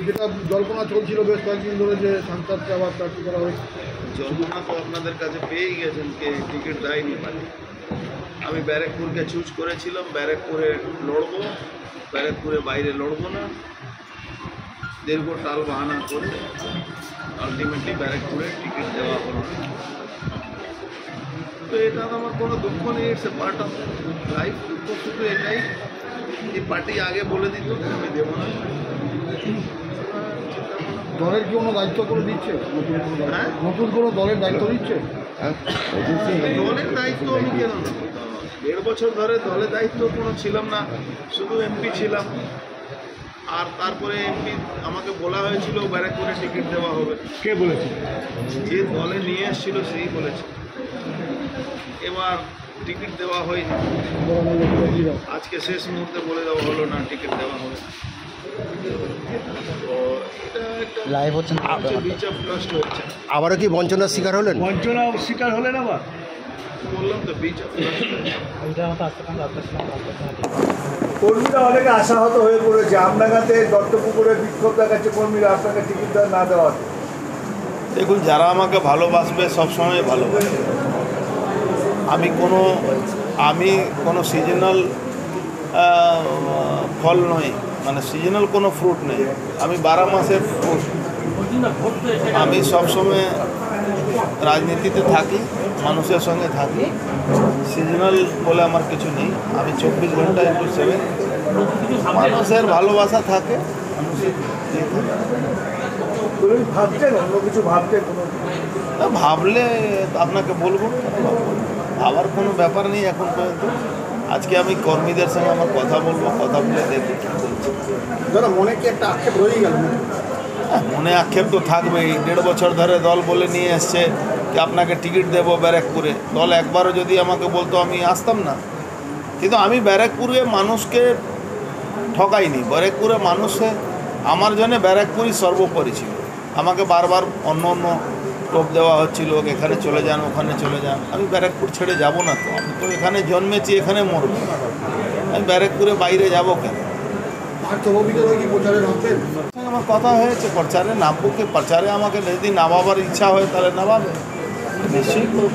যেটা জল্পনা চলছিল বেশ কয়েকদিন ধরে যে সাংসদকে আবার প্রার্থী করা হয়েছে। জল্পনা তো আপনাদের কাছে পেয়েই গেছেন কে টিকিট দেয়নি পার্টি। আমি ব্যারাকপুরকে চুজ করেছিলাম, ব্যারাকপুরে লড়বো, ব্যারাকপুরে বাইরে লড়বো না। দীর্ঘ টাল বাহানা করে আলটিমেটলি ব্যারাকপুরে টিকিট দেওয়া হলো। তো এটা আমার কোনো দুঃখ নেই, it's a part of life. দুঃখ শুধু এটাই, এই পার্টি আগে বলে দিত আমি দেবো না। দলের কি কোনো দায়িত্ব করে দিচ্ছে? নতুন কোনো দলের দায়িত্ব দিচ্ছে? দলের দায়িত্ব আমি কেন নেব? 1.5 বছর ধরে দলের দায়িত্ব কোনো ছিলাম না, শুধু এমপি ছিলাম। আর তারপরে এমপি আমাকে বলা হয়েছিল ব্যারাকপুরে টিকিট দেওয়া হবে। কে বলেছে? যে দলে নিয়ে এসেছিল সেই বলেছে। এবার টিকিট দেওয়া হয়নি, আজকে শেষ মুহূর্তে বলে দেওয়া হলো না টিকিট দেওয়া হবে। তো এটা একটা লাইভ হচ্ছে বিচ অফ ট্রাস্ট হচ্ছে। আবারও কি বঞ্চনার শিকার হলেন? বঞ্চনার শিকার হলেন আবার? বললাম তো বিচ অফ ট্রাস্ট। কর্মীরা অনেকে আশাহত হয়ে পড়েছে। আমনাগাতে দত্তপুকুরে বিক্ষোভ দেখাচ্ছে কর্মীরা আপনাকে টিকিট না দেওয়াতে। দেখুন, যারা আমাকে ভালোবাসবে সবসময় ভালোবাসবে। আমি কোনো সিজনাল ফল নই, মানে সিজনাল কোনো ফ্রুট নেই। আমি 12 মাসের ফ্রুট। আমি সবসময় রাজনীতিতে থাকি, মানুষের সঙ্গে থাকি। সিজনাল বলে আমার কিছু নেই। আমি 24 ঘন্টা into 7 মানুষের ভালোবাসা থাকে। ভাবছেন অন্য কিছু ভাবছেন? ভাবলে আপনাকে বলবো, ভাবার কোনো ব্যাপার নেই এখন পর্যন্ত। আজকে আমি কর্মীদের সঙ্গে আমার কথা বলবো, কথা বলে দেখি। দাদা, মনে কি একটা আক্ষেপ রয়ে গেল? মনে আক্ষেপ তো থাকবেই। 1.5 বছর ধরে দল বলে নিয়ে এসছে যে আপনাকে টিকিট দেবো ব্যারাকপুরে। দল একবারও যদি আমাকে বলতো আমি আসতাম না। কিন্তু আমি ব্যারাকপুরে মানুষকে ঠকাইনি। ব্যারাকপুরে মানুষে আমার জন্য ব্যারাকপুরই সর্বোপরি ছিল। আমাকে বারবার অন্য টোপ দেওয়া হচ্ছিল, এখানে চলে যান, ওখানে চলে যান। আমি ব্যারাকপুর ছেড়ে যাব না তো। আমি তো এখানে জন্মেছি, এখানে মরব। আমি ব্যারাকপুরে বাইরে যাব কেন? আমার কথা হয়েছে প্রচারে নামবো, কি প্রচারে আমাকে যদি নামাবার ইচ্ছা হয় তাহলে নামাবে, নিশ্চয়ই করব।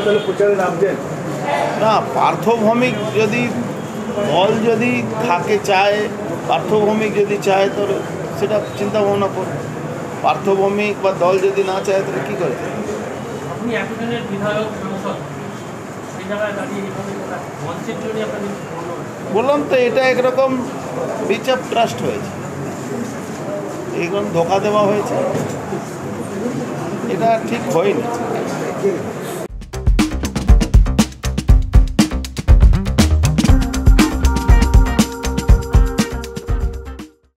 তাহলে প্রচারে নামছেন না, পার্থভৌমিক যদি দল যদি থাকে চায়, পার্থভৌমিক যদি চায় তাহলে সেটা চিন্তা ভাবনা করবে। পার্থভৌমিক বা দল যদি না চায় তাহলে কী করে? আপনি এতদিনের বিধায়ক সাংসদ, সেই জায়গায় দাঁড়িয়ে মঞ্চের জন্য আপনাদের বললাম তো, এটা একরকম বিচ অফ ট্রাস্ট হয়েছে, এরকম ধোকা দেওয়া হয়েছে, এটা ঠিক হয়নি।